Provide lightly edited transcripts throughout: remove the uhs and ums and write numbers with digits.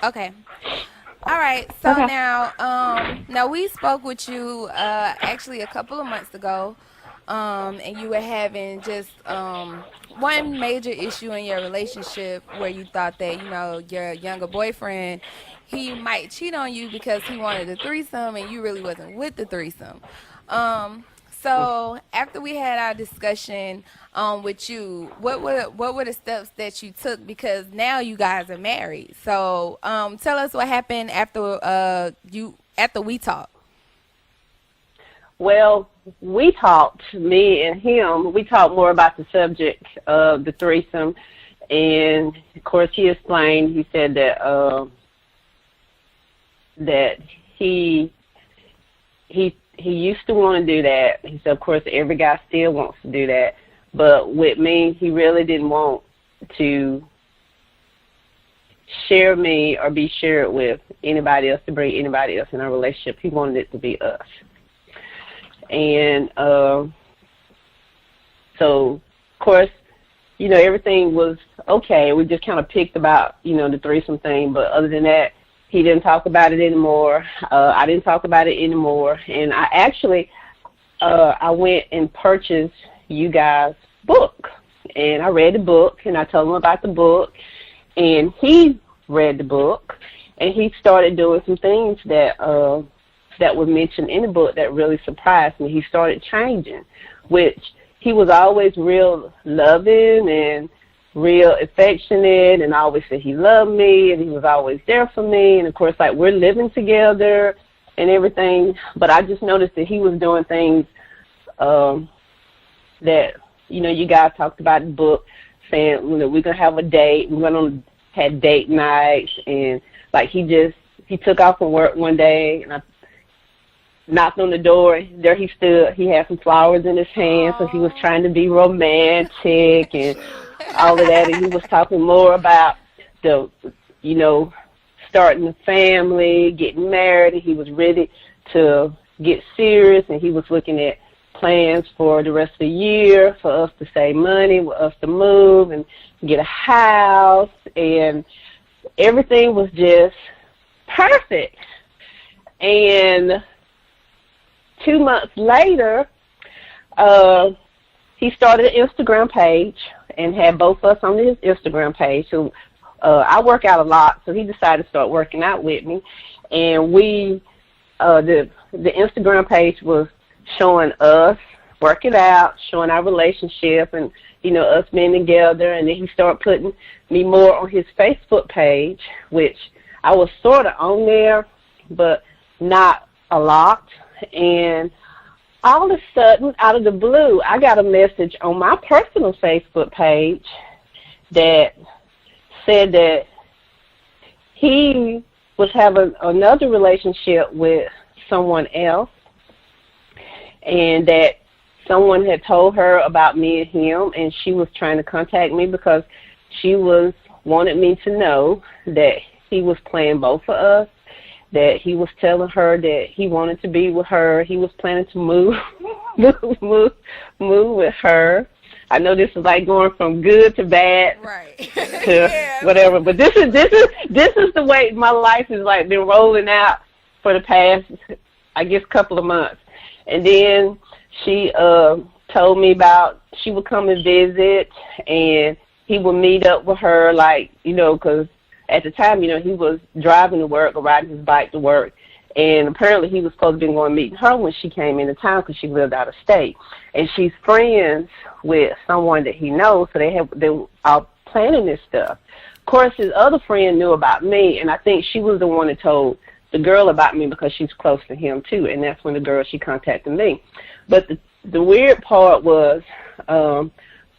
Okay. All right. So Okay. now we spoke with you actually a couple of months ago, and you were having just one major issue in your relationship where you thought that your younger boyfriend he might cheat on you because he wanted a threesome and you really wasn't with the threesome. So after we had our discussion with you, what were the steps that you took because now you guys are married? So tell us what happened after we talked. Well, we talked, me and him, we talked more about the subject of the threesome. And, of course, he explained, he said that he he used to want to do that. He said, of course, every guy still wants to do that. But with me, he really didn't want to share me or be shared with anybody else, to bring anybody else in our relationship. He wanted it to be us. And so, of course, everything was okay. We just kind of picked about, the threesome thing. But other than that, he didn't talk about it anymore. I didn't talk about it anymore. And I actually, I went and purchased you guys' book. And I read the book, and I told him about the book. And he read the book, and he started doing some things that were mentioned in the book that really surprised me. He started changing, which he was always real loving and real affectionate, and always said he loved me, and he was always there for me. And, of course, like, we're living together and everything. But I just noticed that he was doing things that, you guys talked about in the book, saying, we're going to have a date. We're going to have date nights. And, like, he took off from work one day, and I knocked on the door. There he stood. He had some flowers in his hand, so he was Oh, trying to be romantic and all of that. And he was talking more about the, starting a family, getting married, and he was ready to get serious, and he was looking at plans for the rest of the year for us to save money, for us to move and get a house, and everything was just perfect. And 2 months later, he started an Instagram page and had both of us on his Instagram page. So I work out a lot, so he decided to start working out with me. And the Instagram page was showing us working out, showing our relationship, and us being together. And then he started putting me more on his Facebook page, which I was sort of on there, but not a lot. And all of a sudden, out of the blue, I got a message on my personal Facebook page that said that he was having another relationship with someone else, and that someone had told her about me and him, and she was trying to contact me because she wanted me to know that he was playing both of us, that he was telling her that he wanted to be with her. He was planning to move move with her. I know this is like going from good to bad right. to Yeah. whatever, but this is the way my life has like been rolling out for the past, I guess, couple of months. And then she told me about she would come and visit, and he would meet up with her, like, because at the time, he was driving to work or riding his bike to work. And apparently he was supposed to be going to meet her when she came into town because she lived out of state. And she's friends with someone that he knows, so they were all planning this stuff. Of course, his other friend knew about me, and I think she was the one that told the girl about me because she's close to him too. And that's when she contacted me. But the weird part was,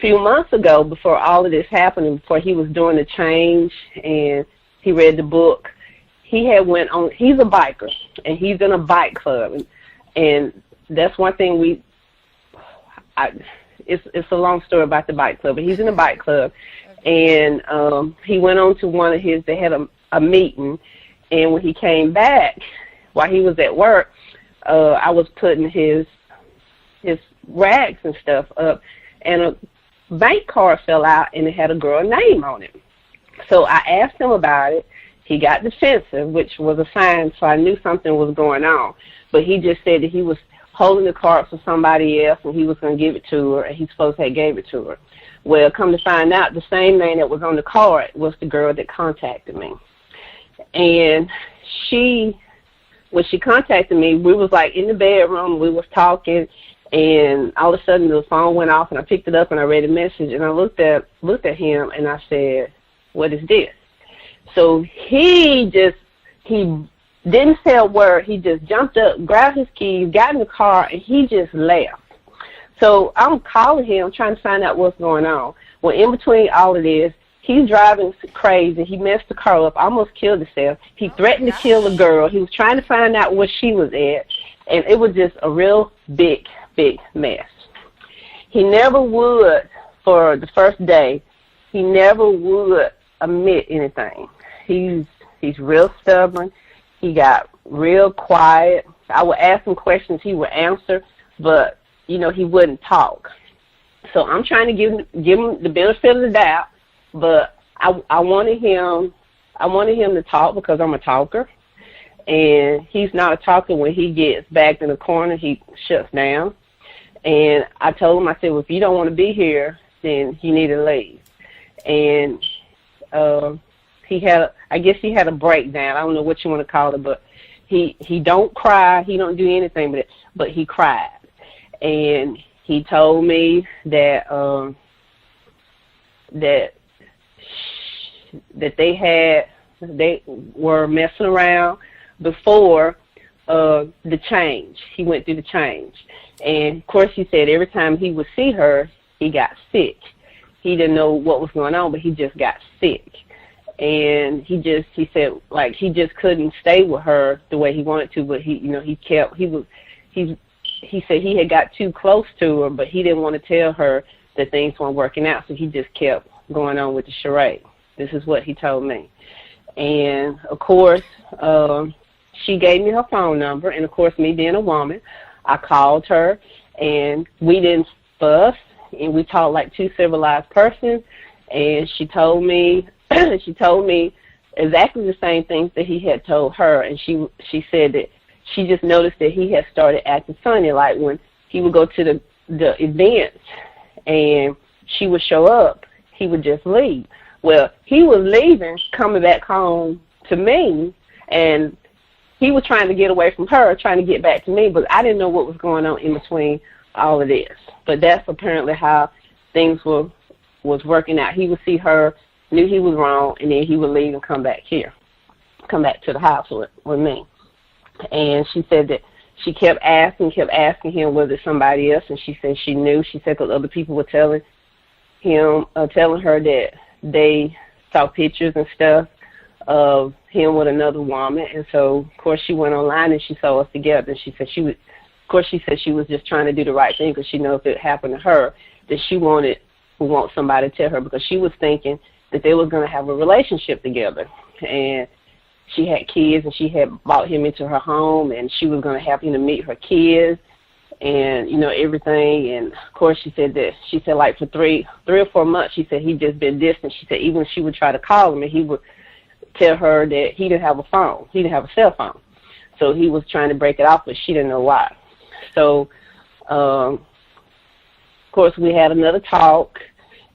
few months ago, before all of this happened, and before he was doing the change and he read the book, he had went on. He's a biker, and he's in a bike club, and that's one thing it's a long story about the bike club, but he's in a bike club, Okay. and he went on to one of his. They had a meeting, and when he came back, while he was at work, I was putting his rags and stuff up, and a bank card fell out, and it had a girl name on it. So I asked him about it. he got defensive, which was a sign, so I knew something was going on. But he just said that he was holding the card for somebody else, and he was going to give it to her, and he supposed to have gave it to her. Well, come to find out, the same name that was on the card was the girl that contacted me. And when she contacted me, we was like in the bedroom, we was talking, and all of a sudden the phone went off, and I picked it up and I read a message, and I looked at him and I said, "What is this?" So he didn't say a word. He just jumped up, grabbed his keys, got in the car, and he just left. So I'm calling him, trying to find out what's going on. Well, in between all of this, he's driving crazy. He messed the car up, almost killed himself. He threatened to kill the girl. He was trying to find out where she was at, and it was just a real big mess. He never would, for the first day, he never would admit anything. He's real stubborn. He got real quiet. I would ask him questions, he would answer, but he wouldn't talk. So I'm trying to give him the benefit of the doubt, but I wanted him to talk because I'm a talker, and he's not a talker. When he gets backed in the corner, he shuts down. And I told him, I said, well, if you don't want to be here, then you need to leave. And I guess he had a breakdown. I don't know what you want to call it, but he don't cry. He don't do anything but he cried. And he told me that they were messing around before the change. He went through the change. And, of course, he said every time he would see her, he got sick. He didn't know what was going on, but he just got sick. And he said, like, he just couldn't stay with her the way he wanted to, but he said he had got too close to her, but he didn't want to tell her that things weren't working out, so he just kept going on with the charade. This is what he told me. And, of course, she gave me her phone number, and, of course, me being a woman, I called her, and we didn't fuss, and we talked like two civilized persons, and she told me exactly the same things that he had told her, and she said that she just noticed that he had started acting funny, like when he would go to the events and she would show up, he would just leave. Well, he was leaving, coming back home to me, and he was trying to get away from her, trying to get back to me, but I didn't know what was going on in between all of this. But that's apparently how things was working out. He would see her, knew he was wrong, and then he would leave and come back to the house with me. And she said that she kept asking him was it somebody else, and she said she knew. She said because other people were telling her that they saw pictures and stuff of him with another woman, and so of course she went online and she saw us together. And she said she was just trying to do the right thing because she knows if it happened to her that she would want somebody to tell her, because she was thinking that they were going to have a relationship together, and she had kids, and she had brought him into her home, and she was going to have him to meet her kids, and everything. And of course she said like for three or 4 months, she said he'd just been distant. She said even she would try to call him, and he would tell her that he didn't have a phone, he didn't have a cell phone, so he was trying to break it off, but she didn't know why. So of course we had another talk,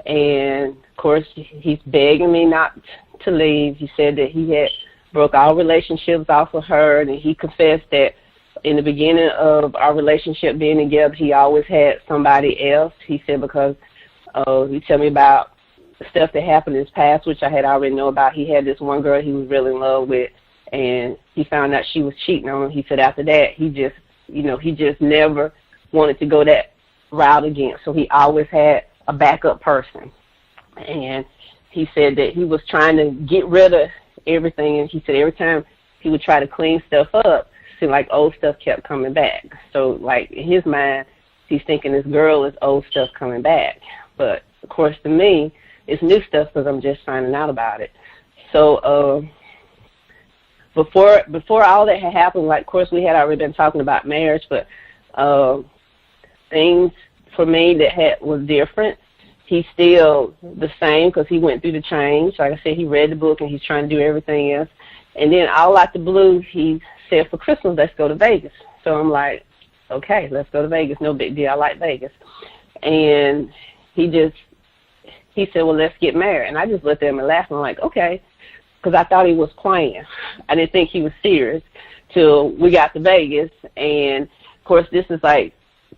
and of course he's begging me not to leave. He said that he had broke all relationships off with her, and he confessed that in the beginning of our relationship being together, he always had somebody else. He said because he told me about stuff that happened in his past, which I had already know about. He had this one girl he was really in love with, and he found out she was cheating on him. He said after that, he just never wanted to go that route again. So he always had a backup person. And he said that he was trying to get rid of everything, and he said every time he would try to clean stuff up, it seemed like old stuff kept coming back. So like in his mind, he's thinking this girl is old stuff coming back. But of course to me, it's new stuff because I'm just finding out about it. So before all that had happened, like of course we had already been talking about marriage, but things for me that was different. He's still the same because he went through the change. Like I said, he read the book and he's trying to do everything else. And then all out the blue, he said, for Christmas, let's go to Vegas. So I'm like, okay, let's go to Vegas. No big deal. I like Vegas. And he said, well, let's get married. And I just looked at him and laughed. And I'm like, okay, because I thought he was playing. I didn't think he was serious till we got to Vegas. And, of course, this is like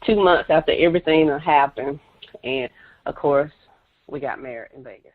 2 months after everything that happened. And, of course, we got married in Vegas.